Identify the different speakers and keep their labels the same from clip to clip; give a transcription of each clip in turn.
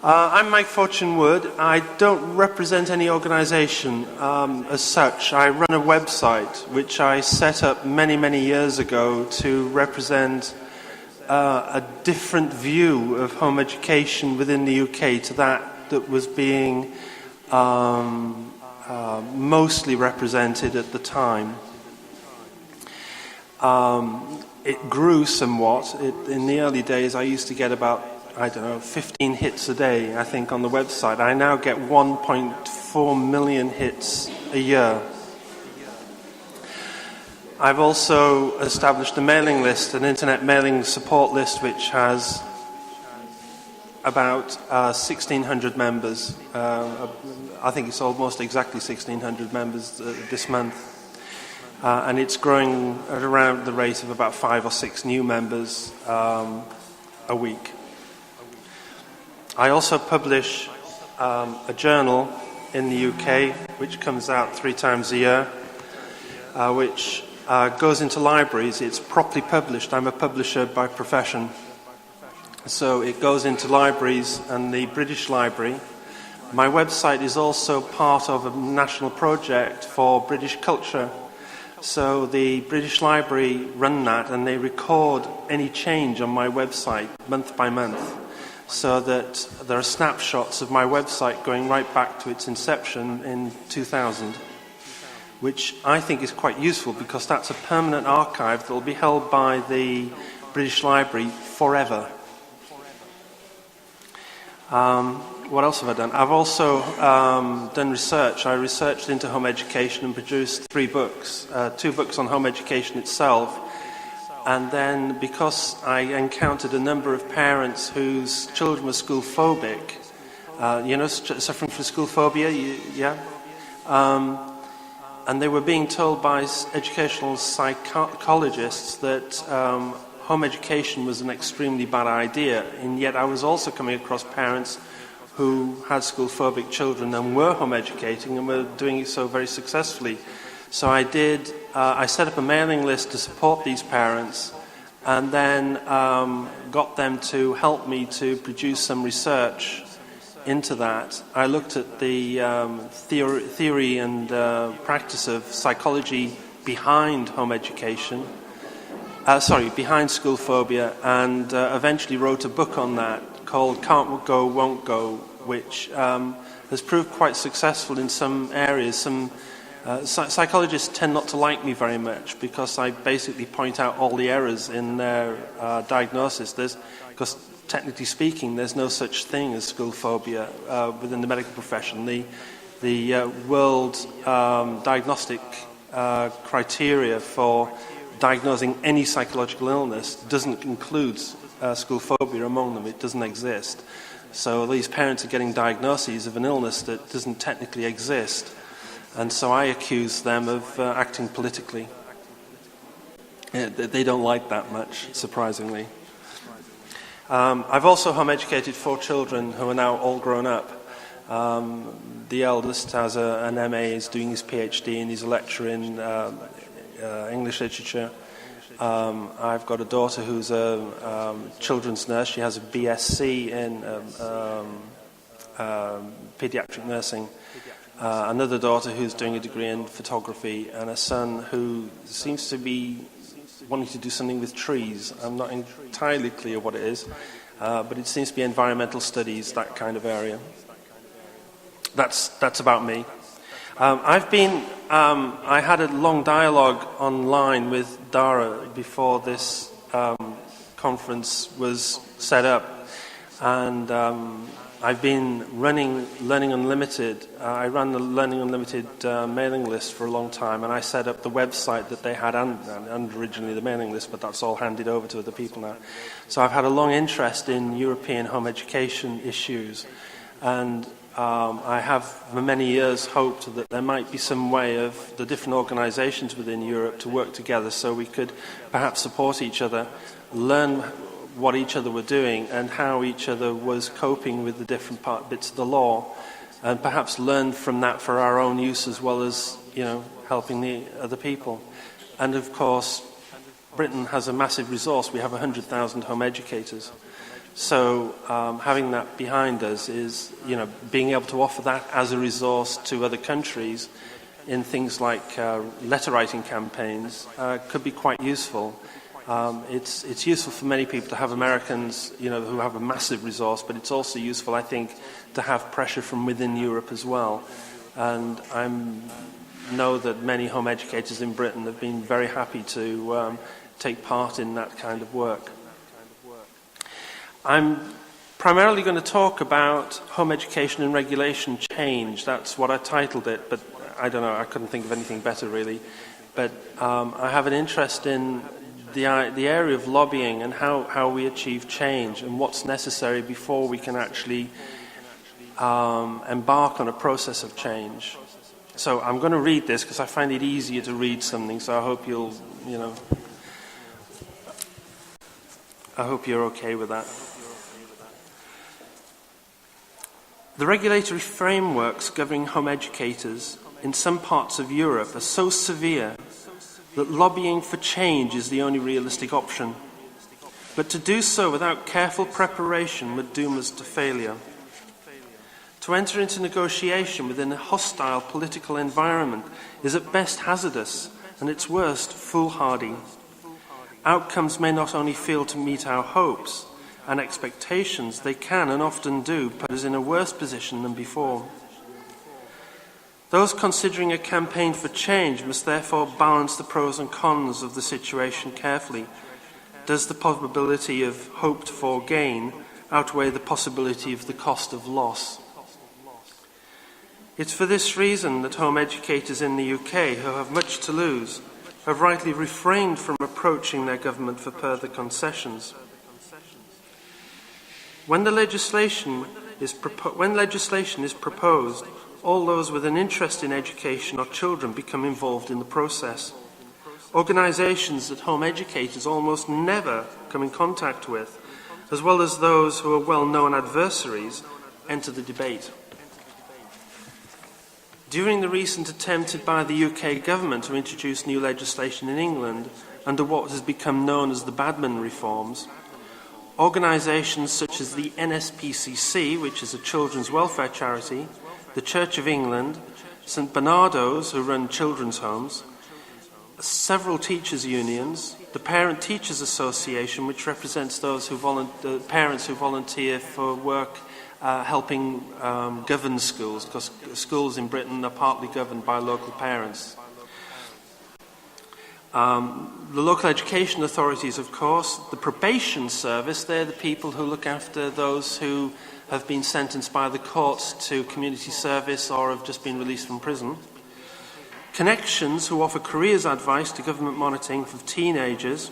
Speaker 1: I'm Mike Fortune Wood. I don't represent any organization as such. I run a website which I set up many, many years ago to represent a different view of home education within the UK to that was being mostly represented at the time. It grew somewhat. In the early days, I used to get about 15 hits a day, I think, on the website. I now get 1.4 million hits a year. I've also established a mailing list, an internet mailing support list, which has about 1,600 members. I think it's almost exactly 1,600 members this month. And it's growing at around the rate of about 5 or 6 new members a week. I also publish a journal in the UK, which comes out 3 times a year, which goes into libraries. It's properly published. I'm a publisher by profession. So it goes into libraries and the British Library. My website is also part of a national project for British culture. So the British Library run that, and they record any change on my website month by month, so that there are snapshots of my website going right back to its inception in 2000, which I think is quite useful because that's a permanent archive that will be held by the British Library forever. What else have I done? I've also done research. I researched into home education and produced 3 books, 2 books on home education itself. And then, because I encountered a number of parents whose children were school phobic, suffering from school phobia, and they were being told by educational psychologists that home education was an extremely bad idea. And yet I was also coming across parents who had school phobic children and were home educating and were doing it so very successfully. So I set up a mailing list to support these parents, and then got them to help me to produce some research into that. I looked at the theory and practice of psychology behind home education, behind school phobia, and eventually wrote a book on that called Can't Go, Won't Go, which has proved quite successful in some areas. Some psychologists tend not to like me very much because I basically point out all the errors in their diagnosis. Because technically speaking, there's no such thing as school phobia within the medical profession. The world diagnostic criteria for diagnosing any psychological illness doesn't include school phobia among them. It doesn't exist. So these parents are getting diagnoses of an illness that doesn't technically exist. And so I accuse them of acting politically. They don't like that much, surprisingly. I've also home educated 4 children who are now all grown up. The eldest has an MA, is doing his PhD, and he's a lecturer in English literature. I've got a daughter who's a children's nurse. She has a BSc in pediatric nursing. Another daughter who's doing a degree in photography, and a son who seems to be wanting to do something with trees. I'm not entirely clear what it is, but it seems to be environmental studies, that kind of area. That's about me. I had a long dialogue online with Dara before this conference was set up, and I've been running Learning Unlimited. I ran the Learning Unlimited mailing list for a long time, and I set up the website that they had and originally the mailing list, but that's all handed over to other people now. So I've had a long interest in European home education issues, and I have for many years hoped that there might be some way of the different organizations within Europe to work together so we could perhaps support each other, learn what each other were doing and how each other was coping with the different bits of the law, and perhaps learn from that for our own use as well as, helping the other people. And of course, Britain has a massive resource. We have 100,000 home educators. So having that behind us is, being able to offer that as a resource to other countries in things like letter writing campaigns could be quite useful. It's useful for many people to have Americans, who have a massive resource, but it's also useful, I think, to have pressure from within Europe as well. And I know that many home educators in Britain have been very happy to take part in that kind of work. I'm primarily going to talk about home education and regulation change. That's what I titled it, but I don't know, I couldn't think of anything better really. But I have an interest in the area of lobbying and how we achieve change and what's necessary before we can actually embark on a process of change. So I'm going to read this because I find it easier to read something, so I hope I hope you're okay with that. The regulatory frameworks governing home educators in some parts of Europe are so severe that lobbying for change is the only realistic option. But to do so without careful preparation would doom us to failure. To enter into negotiation within a hostile political environment is at best hazardous and at worst foolhardy. Outcomes may not only fail to meet our hopes and expectations, they can and often do put us in a worse position than before. Those considering a campaign for change must therefore balance the pros and cons of the situation carefully. Does the probability of hoped-for gain outweigh the possibility of the cost of loss? It's for this reason that home educators in the UK, who have much to lose, have rightly refrained from approaching their government for further concessions. When legislation is proposed, all those with an interest in education or children become involved in the process. Organisations that home educators almost never come in contact with, as well as those who are well-known adversaries, enter the debate. During the recent attempt by the UK government to introduce new legislation in England under what has become known as the Badman reforms, organisations such as the NSPCC, which is a children's welfare charity, the Church of England, St Bernardo's, who run children's homes, several teachers' unions, the Parent Teachers Association, which represents those parents who volunteer for work helping govern schools, because schools in Britain are partly governed by local parents. The local education authorities, of course, the probation service, they're the people who look after those who have been sentenced by the courts to community service or have just been released from prison. Connections, who offer careers advice to government monitoring for teenagers.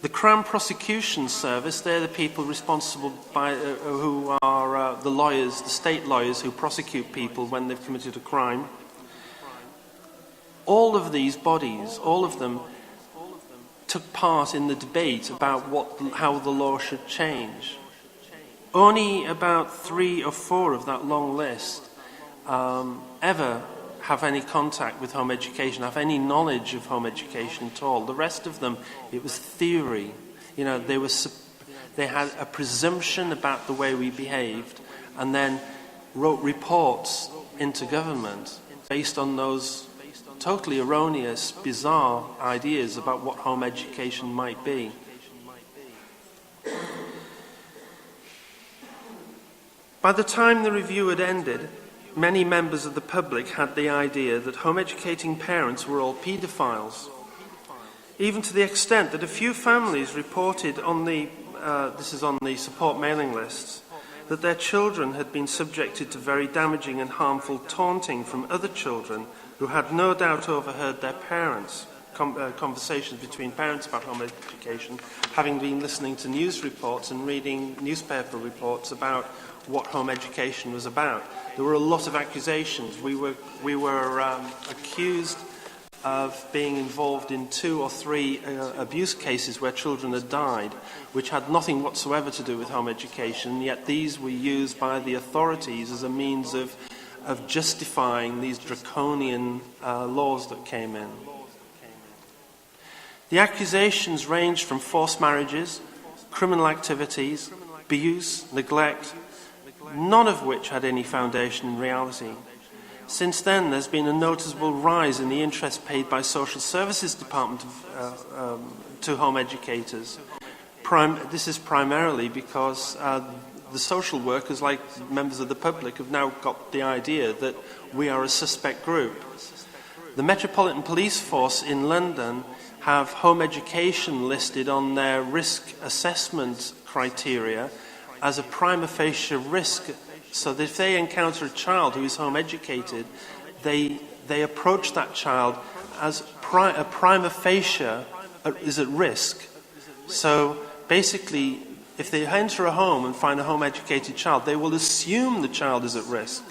Speaker 1: The Crown Prosecution Service, they're the people responsible who are the lawyers, the state lawyers who prosecute people when they've committed a crime. All of these bodies, all of them, took part in the debate about how the law should change. Only about 3 or 4 of that long list ever have any contact with home education, have any knowledge of home education at all. The rest of them, it was theory. They had a presumption about the way we behaved and then wrote reports into government based on those totally erroneous, bizarre ideas about what home education might be. By the time the review had ended, many members of the public had the idea that home educating parents were all paedophiles, even to the extent that a few families reported on this is on the support mailing lists, that their children had been subjected to very damaging and harmful taunting from other children who had no doubt overheard their parents, conversations between parents about home education, having been listening to news reports and reading newspaper reports about what home education was about. There were a lot of accusations. We were accused of being involved in 2 or 3 abuse cases where children had died, which had nothing whatsoever to do with home education, yet these were used by the authorities as a means of justifying these draconian laws that came in. The accusations ranged from forced marriages, criminal activities, abuse, neglect, none of which had any foundation in reality. Since then, there's been a noticeable rise in the interest paid by social services department to home educators. This is primarily because the social workers, like members of the public, have now got the idea that we are a suspect group. The Metropolitan Police Force in London have home education listed on their risk assessment criteria as a prima facie risk, so that if they encounter a child who is home educated, they approach that child as a prima facie is at risk. So basically, if they enter a home and find a home educated child, they will assume the child is at risk.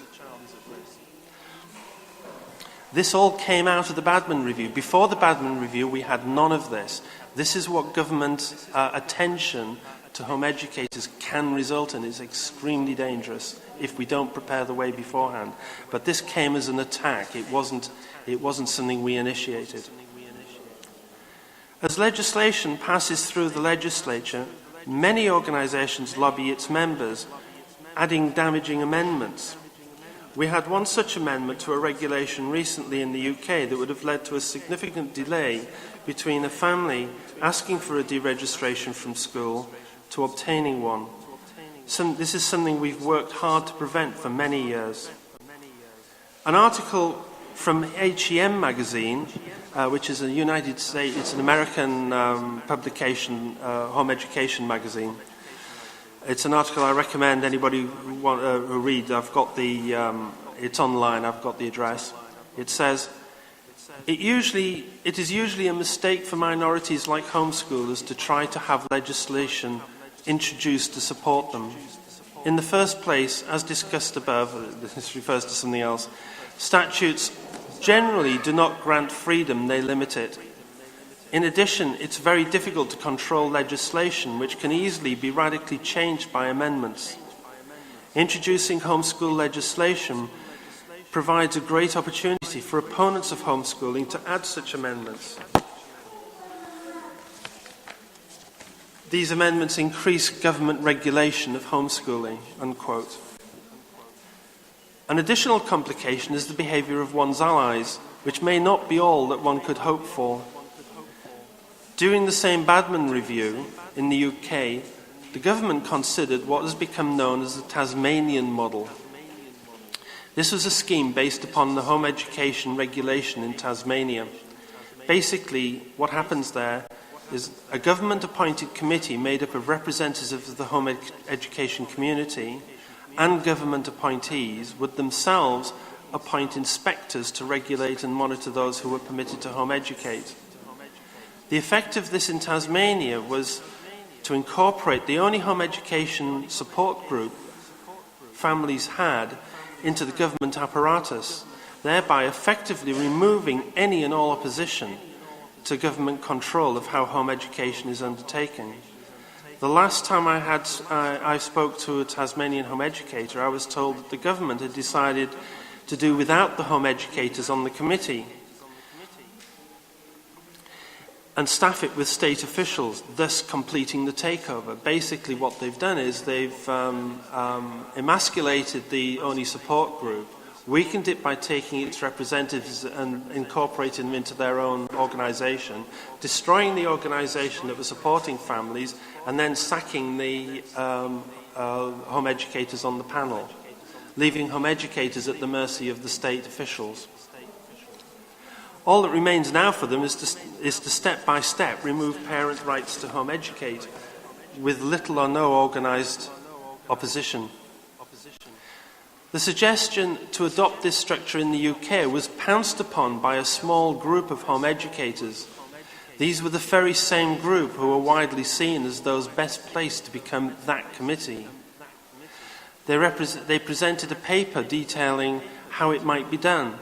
Speaker 1: This all came out of the Badman Review. Before the Badman Review, we had none of this. This is what government attention to home educators can result in. It's extremely dangerous if we don't prepare the way beforehand. But this came as an attack. It wasn't something we initiated. As legislation passes through the legislature, many organisations lobby its members, adding damaging amendments. We had one such amendment to a regulation recently in the UK that would have led to a significant delay between a family asking for a deregistration from school to obtaining one. This is something we've worked hard to prevent for many years. An article from HEM magazine, which is a United States, it's an American publication, home education magazine. It's an article I recommend anybody who read. I've got it's online, I've got the address. It says, it is usually a mistake for minorities like homeschoolers to try to have legislation introduced to support them. In the first place, as discussed above, this refers to something else, statutes generally do not grant freedom, they limit it. In addition, it's very difficult to control legislation, which can easily be radically changed by amendments. Introducing homeschool legislation provides a great opportunity for opponents of homeschooling to add such amendments. These amendments increase government regulation of homeschooling, unquote. An additional complication is the behaviour of one's allies, which may not be all that one could hope for. During the same Badman Review in the UK, the government considered what has become known as the Tasmanian model. This was a scheme based upon the home education regulation in Tasmania. Basically, what happens there is a government-appointed committee made up of representatives of the home education community and government appointees would themselves appoint inspectors to regulate and monitor those who were permitted to home educate. The effect of this in Tasmania was to incorporate the only home education support group families had into the government apparatus, thereby effectively removing any and all opposition to government control of how home education is undertaken. The last time I spoke to a Tasmanian home educator, I was told that the government had decided to do without the home educators on the committee and staff it with state officials, thus completing the takeover. Basically what they've done is they've emasculated the only support group, weakened it by taking its representatives and incorporating them into their own organisation, destroying the organisation that was supporting families, and then sacking the home educators on the panel, leaving home educators at the mercy of the state officials. All that remains now for them is to step by step remove parent rights to home educate with little or no organised opposition. The suggestion to adopt this structure in the UK was pounced upon by a small group of home educators. These were the very same group who were widely seen as those best placed to become that committee. They presented a paper detailing how it might be done.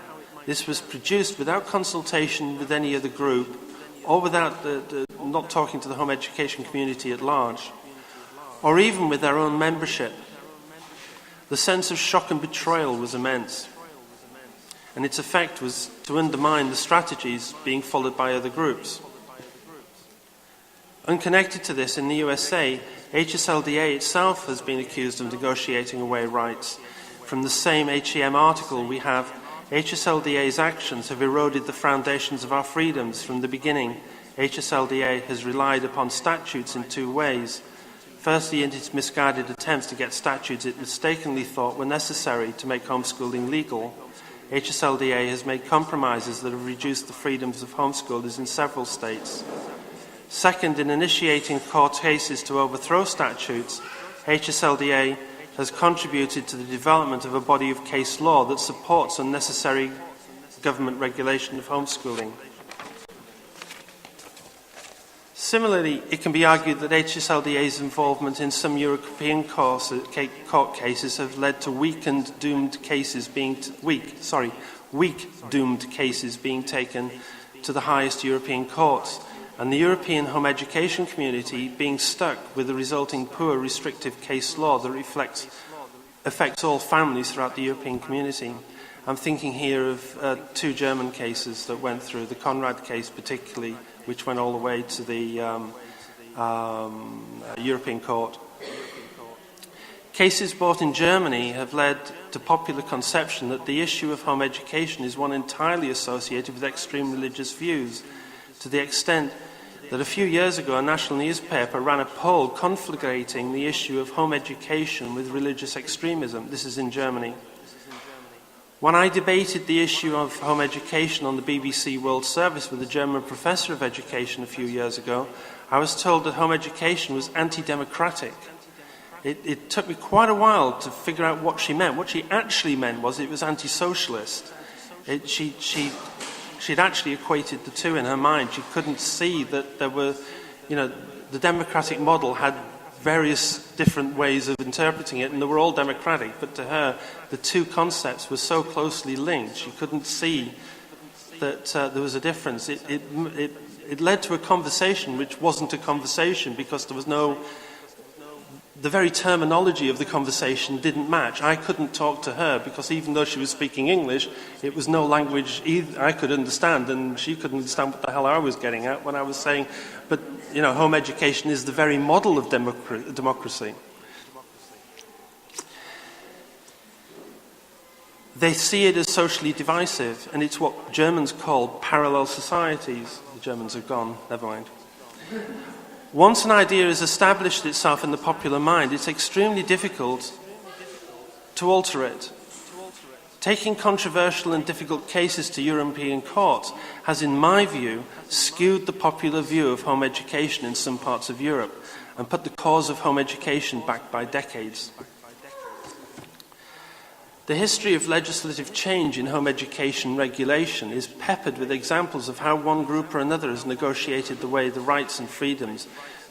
Speaker 1: This was produced without consultation with any other group or without not talking to the home education community at large, or even with their own membership. The sense of shock and betrayal was immense, and its effect was to undermine the strategies being followed by other groups. Unconnected to this, in the USA, HSLDA itself has been accused of negotiating away rights. From the same HEM article, we have HSLDA's actions have eroded the foundations of our freedoms. From the beginning, HSLDA has relied upon statutes in two ways. Firstly, in its misguided attempts to get statutes it mistakenly thought were necessary to make homeschooling legal. HSLDA has made compromises that have reduced the freedoms of homeschoolers in several states. Second, in initiating court cases to overthrow statutes, HSLDA has contributed to the development of a body of case law that supports unnecessary government regulation of homeschooling. Similarly, it can be argued that HSLDA's involvement in some European court cases have led to weak doomed cases being taken to the highest European courts, and the European home education community being stuck with the resulting poor restrictive case law that affects all families throughout the European community. I'm thinking here of two German cases that went through, the Conrad case particularly, which went all the way to the European Court. Cases brought in Germany have led to popular conception that the issue of home education is one entirely associated with extreme religious views, to the extent that a few years ago a national newspaper ran a poll conflagrating the issue of home education with religious extremism. This is in Germany. When I debated the issue of home education on the BBC World Service with a German professor of education a few years ago, I was told that home education was anti-democratic. It took me quite a while to figure out what she meant. What she actually meant was it was anti-socialist. She'd actually equated the two in her mind. She couldn't see that there were, the democratic model had various different ways of interpreting it, and they were all democratic, but to her, the two concepts were so closely linked, she couldn't see that there was a difference. It led to a conversation which wasn't a conversation because there was the very terminology of the conversation didn't match. I couldn't talk to her because even though she was speaking English, it was no language I could understand, and she couldn't understand what the hell I was getting at when I was saying, but home education is the very model of democracy. They see it as socially divisive, and it's what Germans call parallel societies. The Germans are gone, never mind. Once an idea has established itself in the popular mind, it's extremely difficult to alter it. Taking controversial and difficult cases to European courts has, in my view, skewed the popular view of home education in some parts of Europe and put the cause of home education back by decades. The history of legislative change in home education regulation is peppered with examples of how one group or another has negotiated away the rights and freedoms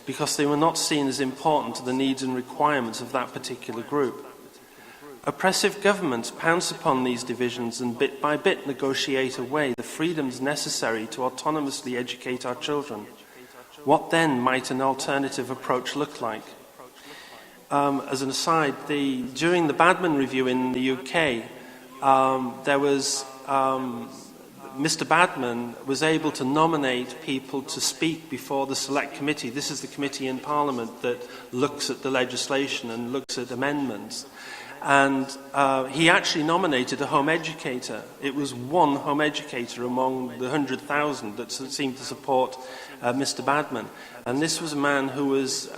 Speaker 1: because they were not seen as important to the needs and requirements of that particular group. Oppressive governments pounce upon these divisions and bit by bit negotiate away the freedoms necessary to autonomously educate our children. What then might an alternative approach look like? As an aside, during the Badman Review in the UK, Mr. Badman was able to nominate people to speak before the Select Committee. This is the committee in Parliament that looks at the legislation and looks at amendments. And he actually nominated a home educator. It was one home educator among the 100,000 that seemed to support Mr. Badman. And this was a man who was,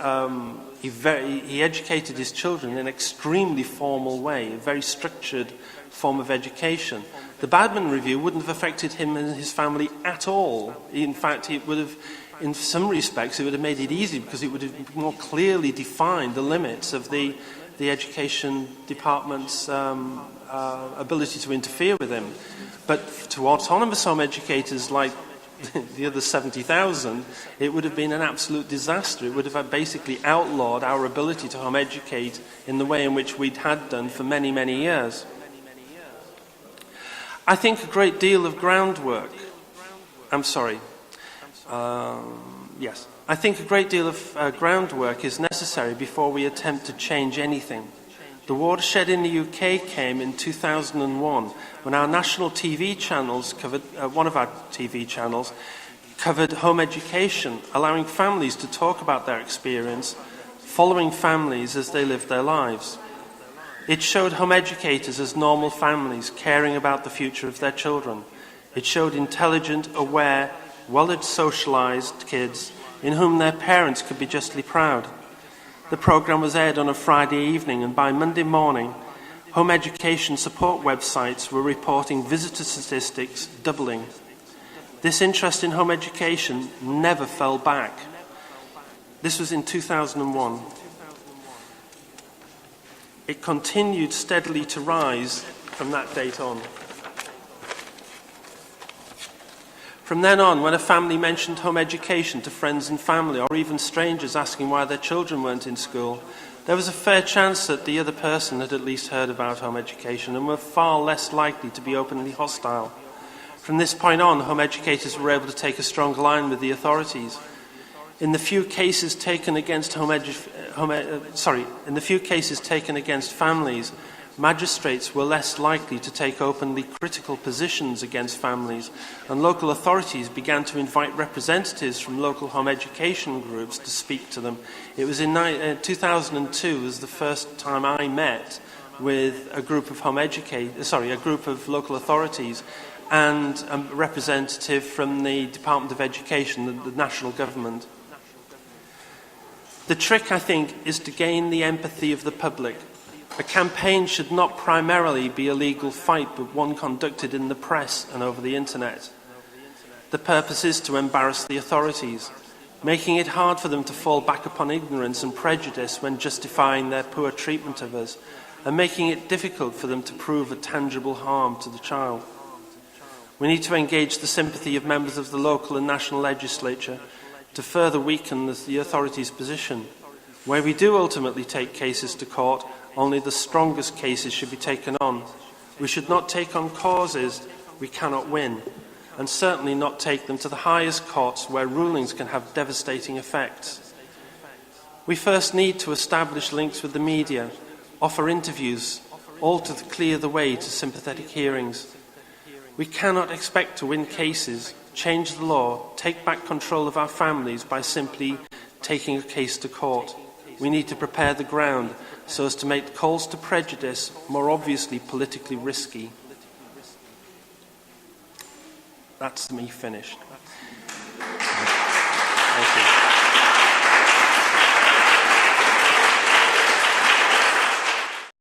Speaker 1: he educated his children in an extremely formal way, a very structured form of education. The Badman Review wouldn't have affected him and his family at all. In fact, it would have, in some respects, it would have made it easy because it would have more clearly defined the limits of the education department's ability to interfere with him. But to autonomous home educators like the other 70,000, it would have been an absolute disaster. It would have basically outlawed our ability to home educate in the way in which we'd had done for many, many years. I think a great deal of groundwork... I think a great deal of groundwork is necessary before we attempt to change anything. The watershed in the UK came in 2001 when our national TV channels covered, one of our TV channels covered home education, allowing families to talk about their experience, following families as they lived their lives. It showed home educators as normal families caring about the future of their children. It showed intelligent, aware, well-socialized kids in whom their parents could be justly proud. The program was aired on a Friday evening, and by Monday morning, home education support websites were reporting visitor statistics doubling. This interest in home education never fell back. This was in 2001. It continued steadily to rise from that date on. From then on, when a family mentioned home education to friends and family, or even strangers asking why their children weren't in school, there was a fair chance that the other person had at least heard about home education and were far less likely to be openly hostile. From this point on, home educators were able to take a stronger line with the authorities. In the few cases taken against families, magistrates were less likely to take openly critical positions against families, and local authorities began to invite representatives from local home education groups to speak to them. It was in 2002 was the first time I met with a group of a group of local authorities and a representative from the Department of Education, the national government. The trick, I think, is to gain the empathy of the public. A campaign should not primarily be a legal fight, but one conducted in the press and over the internet. The purpose is to embarrass the authorities, making it hard for them to fall back upon ignorance and prejudice when justifying their poor treatment of us, and making it difficult for them to prove a tangible harm to the child. We need to engage the sympathy of members of the local and national legislature to further weaken the authorities' position. Where we do ultimately take cases to court, only the strongest cases should be taken on. We should not take on causes we cannot win, and certainly not take them to the highest courts where rulings can have devastating effects. We first need to establish links with the media, offer interviews, all to clear the way to sympathetic hearings. We cannot expect to win cases, change the law, take back control of our families by simply taking a case to court. We need to prepare the ground so as to make calls to prejudice more obviously politically risky. That's me finished.